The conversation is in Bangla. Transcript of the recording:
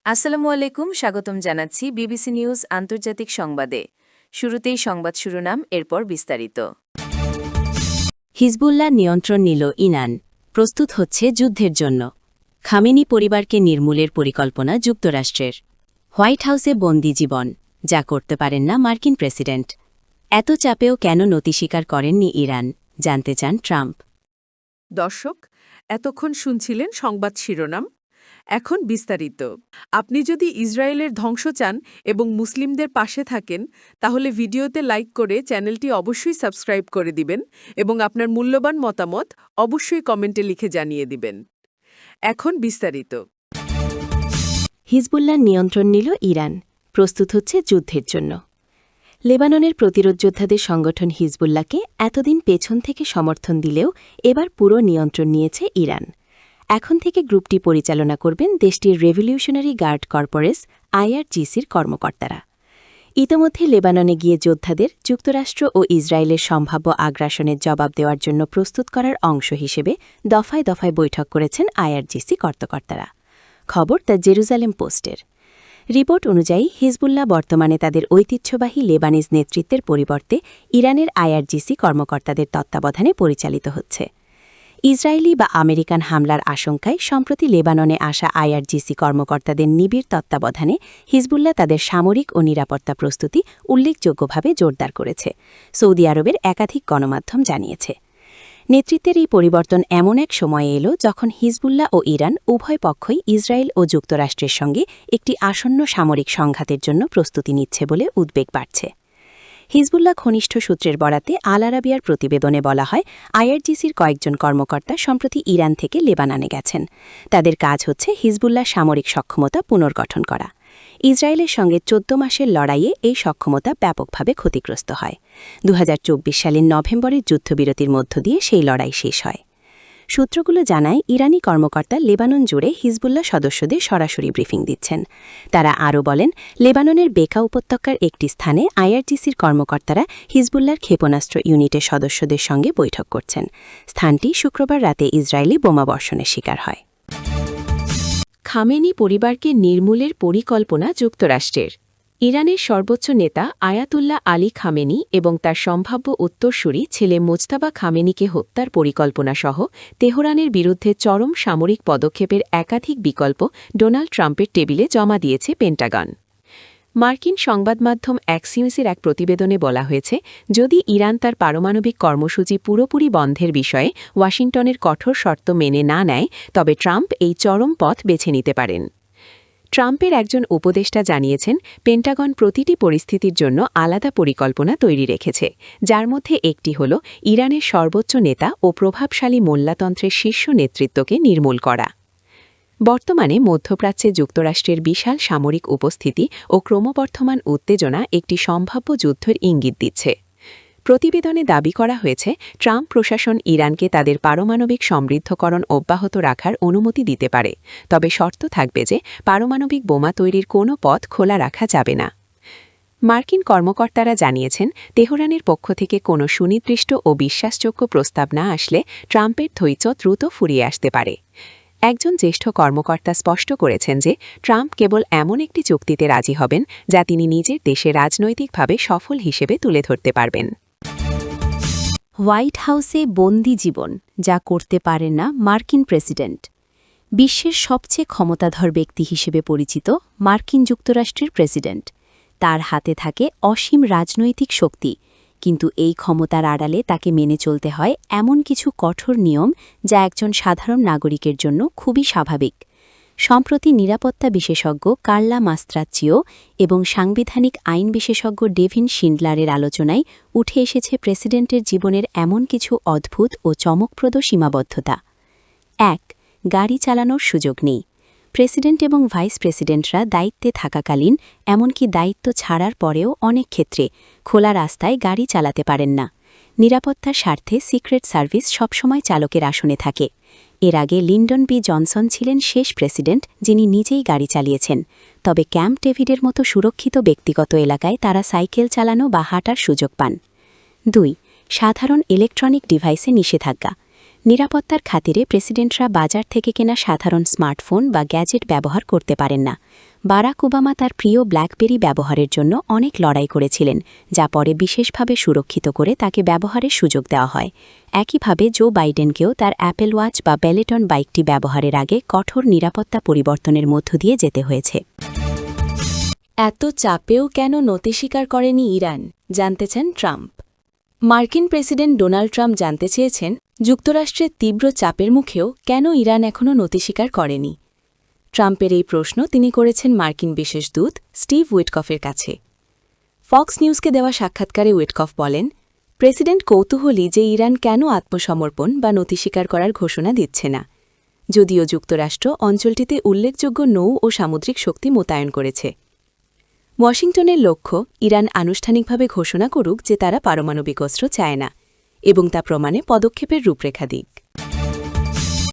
আসসালামু আলাইকুম, স্বাগতম জানাচ্ছি বিবিসি নিউজ আন্তর্জাতিক সংবাদে। শুরুতেই সংবাদ শিরোনাম, এরপর বিস্তারিত। হিজবুল্লাহ নিয়ন্ত্রণ নিল ইরান, প্রস্তুত হচ্ছে যুদ্ধের জন্য। খামেনি পরিবারকে নির্মূলের পরিকল্পনা যুক্তরাষ্ট্রের। হোয়াইট হাউসে বন্দি জীবন, যা করতে পারেন না মার্কিন প্রেসিডেন্ট। এত চাপেও কেন নতি স্বীকার করেননি ইরান, জানতে চান ট্রাম্প। দর্শক, এতক্ষণ শুনছিলেন সংবাদ শিরোনাম। এখন বিস্তারিত। আপনি যদি ইসরায়েলের ধ্বংস চান এবং মুসলিমদের পাশে থাকেন, তাহলে ভিডিওতে লাইক করে চ্যানেলটি অবশ্যই সাবস্ক্রাইব করে দিবেন এবং আপনার মূল্যবান মতামত অবশ্যই কমেন্টে লিখে জানিয়ে দিবেন। এখন বিস্তারিত। হিজবুল্লাহ নিয়ন্ত্রণ নিল ইরান, প্রস্তুত হচ্ছে যুদ্ধের জন্য। লেবাননের প্রতিরোধ যোদ্ধাদের সংগঠন হিজবুল্লাহকে এতদিন পেছন থেকে সমর্থন দিলেও এবার পুরো নিয়ন্ত্রণ নিয়েছে ইরান। এখন থেকে গ্রুপটি পরিচালনা করবেন দেশটির রেভলিউশনারি গার্ড কর্পোরেস আইআরজিসির কর্মকর্তারা। ইতোমধ্যে লেবাননে গিয়ে যোদ্ধাদের যুক্তরাষ্ট্র ও ইসরায়েলের সম্ভাব্য আগ্রাসনের জবাব দেওয়ার জন্য প্রস্তুত করার অংশ হিসেবে দফায় দফায় বৈঠক করেছেন আইআরজিসি কর্মকর্তারা। খবর দ্য জেরুজালেম পোস্টের। রিপোর্ট অনুযায়ী হিজবুল্লাহ বর্তমানে তাদের ঐতিহ্যবাহী লেবানিজ নেতৃত্বের পরিবর্তে ইরানের আইআরজিসি কর্মকর্তাদের তত্ত্বাবধানে পরিচালিত হচ্ছে। ইসরায়েলি বা আমেরিকান হামলার আশঙ্কায় সম্প্রতি লেবাননে আসা আইআরজিসি কর্মকর্তাদের নিবিড় তত্ত্বাবধানে হিজবুল্লাহ তাদের সামরিক ও নিরাপত্তা প্রস্তুতি উল্লেখযোগ্যভাবে জোরদার করেছে, সৌদি আরবের একাধিক গণমাধ্যম জানিয়েছে। নেতৃত্বের এই পরিবর্তন এমন এক সময়ে এলো যখন হিজবুল্লাহ ও ইরান উভয় পক্ষই ইসরায়েল ও যুক্তরাষ্ট্রের সঙ্গে একটি আসন্ন সামরিক সংঘাতের জন্য প্রস্তুতি নিচ্ছে বলে উদ্বেগ বাড়ছে। হিজবুল্লাহ ঘনিষ্ঠ সূত্রের বরাতে আল আরাবিয়ার প্রতিবেদনে বলা হয়, আইআরজিসির কয়েকজন কর্মকর্তা সম্প্রতি ইরান থেকে লেবাননে গেছেন। তাদের কাজ হচ্ছে হিজবুল্লাহ সামরিক সক্ষমতা পুনর্গঠন করা। ইসরায়েলের সঙ্গে ১৪ মাসের লড়াইয়ে এই সক্ষমতা ব্যাপকভাবে ক্ষতিগ্রস্ত হয়। ২০২৪ সালের নভেম্বরের যুদ্ধবিরতির মধ্য দিয়ে সেই লড়াই শেষ হয়। সূত্রগুলো জানায়, ইরানি কর্মকর্তা লেবানন জুড়ে হিজবুল্লাহ সদস্যদের সরাসরি ব্রিফিং দিচ্ছেন। তারা আরও বলেন, লেবাননের বেকা উপত্যকার একটি স্থানে আইআরজিসির কর্মকর্তারা হিজবুল্লাহর ক্ষেপণাস্ত্র ইউনিটের সদস্যদের সঙ্গে বৈঠক করছেন। স্থানটি শুক্রবার রাতে ইসরায়েলি বোমাবর্ষণের শিকার হয়। খামেনি পরিবারকে নির্মূলের পরিকল্পনা যুক্তরাষ্ট্রের। ইরানের সর্বোচ্চ নেতা আয়াতুল্লাহ আলী খামেনি এবং তার সম্ভাব্য উত্তরসূরি ছেলে মোজতাবা খামেনিকে হত্যার পরিকল্পনাসহ তেহরানের বিরুদ্ধে চরম সামরিক পদক্ষেপের একাধিক বিকল্প ডোনাল্ড ট্রাম্পের টেবিলে জমা দিয়েছে পেন্টাগন। মার্কিন সংবাদমাধ্যম অ্যাক্সিওসের এক প্রতিবেদনে বলা হয়েছে, যদি ইরান তার পারমাণবিক কর্মসূচি পুরোপুরি বন্ধের বিষয়ে ওয়াশিংটনের কঠোর শর্ত মেনে না নেয়, তবে ট্রাম্প এই চরম পথ বেছে নিতে পারেন। ট্রাম্পের একজন উপদেষ্টা জানিয়েছেন, পেন্টাগন প্রতিটি পরিস্থিতির জন্য আলাদা পরিকল্পনা তৈরি রেখেছে, যার মধ্যে একটি হল ইরানের সর্বোচ্চ নেতা ও প্রভাবশালী মোল্লাতন্ত্রের শীর্ষ নেতৃত্বকে নির্মূল করা। বর্তমানে মধ্যপ্রাচ্যে যুক্তরাষ্ট্রের বিশাল সামরিক উপস্থিতি ও ক্রমবর্ধমান উত্তেজনা একটি সম্ভাব্য যুদ্ধের ইঙ্গিত দিচ্ছে। প্রতিবেদনে দাবি করা হয়েছে, ট্রাম্প প্রশাসন ইরানকে তাদের পারমাণবিক সমৃদ্ধকরণ অব্যাহত রাখার অনুমতি দিতে পারে, তবে শর্ত থাকবে যে পারমাণবিক বোমা তৈরির কোনো পথ খোলা রাখা যাবে না। মার্কিন কর্মকর্তারা জানিয়েছেন, তেহরানের পক্ষ থেকে কোনো সুনির্দিষ্ট ও বিশ্বাসযোগ্য প্রস্তাব না আসলে ট্রাম্পের ধৈর্য দ্রুত ফুরিয়ে আসতে পারে। একজন জ্যেষ্ঠ কর্মকর্তা স্পষ্ট করেছেন যে ট্রাম্প কেবল এমন একটি চুক্তিতে রাজি হবেন যা তিনি নিজের দেশে রাজনৈতিকভাবে সফল হিসেবে তুলে ধরতে পারবেন। হোয়াইট হাউসে বন্দি জীবন, যা করতে পারেন না মার্কিন প্রেসিডেন্ট। বিশ্বের সবচেয়ে ক্ষমতাধর ব্যক্তি হিসেবে পরিচিত মার্কিন যুক্তরাষ্ট্রের প্রেসিডেন্ট। তার হাতে থাকে অসীম রাজনৈতিক শক্তি, কিন্তু এই ক্ষমতার আড়ালে তাকে মেনে চলতে হয় এমন কিছু কঠোর নিয়ম যা একজন সাধারণ নাগরিকের জন্য খুবই স্বাভাবিক। সম্প্রতি নিরাপত্তা বিশেষজ্ঞ কার্লা মাস্ত্রাচিও এবং সাংবিধানিক আইন বিশেষজ্ঞ ডেভিন শিন্ডলারের আলোচনায় উঠে এসেছে প্রেসিডেন্টের জীবনের এমন কিছু অদ্ভুত ও চমকপ্রদ সীমাবদ্ধতা। ১. গাড়ি চালানোর সুযোগ নেই। প্রেসিডেন্ট এবং ভাইস প্রেসিডেন্টরা দায়িত্বে থাকাকালীন, এমনকি দায়িত্ব ছাড়ার পরেও অনেক ক্ষেত্রে খোলা রাস্তায় গাড়ি চালাতে পারেন না। নিরাপত্তার স্বার্থে সিক্রেট সার্ভিস সবসময় চালকের আসনে থাকে। এর আগে লিন্ডন বি জনসন ছিলেন শেষ প্রেসিডেন্ট যিনি নিজেই গাড়ি চালিয়েছেন, তবে ক্যাম্প ডেভিডের মতো সুরক্ষিত ব্যক্তিগত এলাকায় তারা সাইকেল চালানো বা হাঁটার সুযোগ পান। ২. সাধারণ ইলেকট্রনিক ডিভাইসে নিষেধাজ্ঞা। নিরাপত্তার খাতিরে প্রেসিডেন্টরা বাজার থেকে কেনা সাধারণ স্মার্টফোন বা গ্যাজেট ব্যবহার করতে পারেন না। বারাক ওবামা তার প্রিয় ব্ল্যাকবেরি ব্যবহারের জন্য অনেক লড়াই করেছিলেন, যা পরে বিশেষভাবে সুরক্ষিত করে তাকে ব্যবহারের সুযোগ দেওয়া হয়। একইভাবে জো বাইডেনকেও তার অ্যাপেল ওয়াচ বা বেলেটন বাইকটি ব্যবহারের আগে কঠোর নিরাপত্তা পরিবর্তনের মধ্য দিয়ে যেতে হয়েছে। এত চাপেও কেন নতি স্বীকার করেনি ইরান, জানতে চান ট্রাম্প। মার্কিন প্রেসিডেন্ট ডোনাল্ড ট্রাম্প জানতে চেয়েছেন, যুক্তরাষ্ট্রের তীব্র চাপের মুখেও কেন ইরান এখনও নতি স্বীকার করেনি। ট্রাম্পের এই প্রশ্ন তিনি করেছেন মার্কিন বিশেষ দূত স্টিভ উইটকফের কাছে। ফক্স নিউজকে দেওয়া সাক্ষাৎকারে উইটকফ বলেন, প্রেসিডেন্ট কৌতূহলী যে ইরান কেন আত্মসমর্পণ বা নতি স্বীকার করার ঘোষণা দিচ্ছে না, যদিও যুক্তরাষ্ট্র অঞ্চলটিতে উল্লেখযোগ্য নৌ ও সামুদ্রিক শক্তি মোতায়েন করেছে। ওয়াশিংটনের লক্ষ্য ইরান আনুষ্ঠানিকভাবে ঘোষণা করুক যে তারা পারমাণবিক অস্ত্র চায় না এবং তা প্রমাণে পদক্ষেপের রূপরেখা দিক।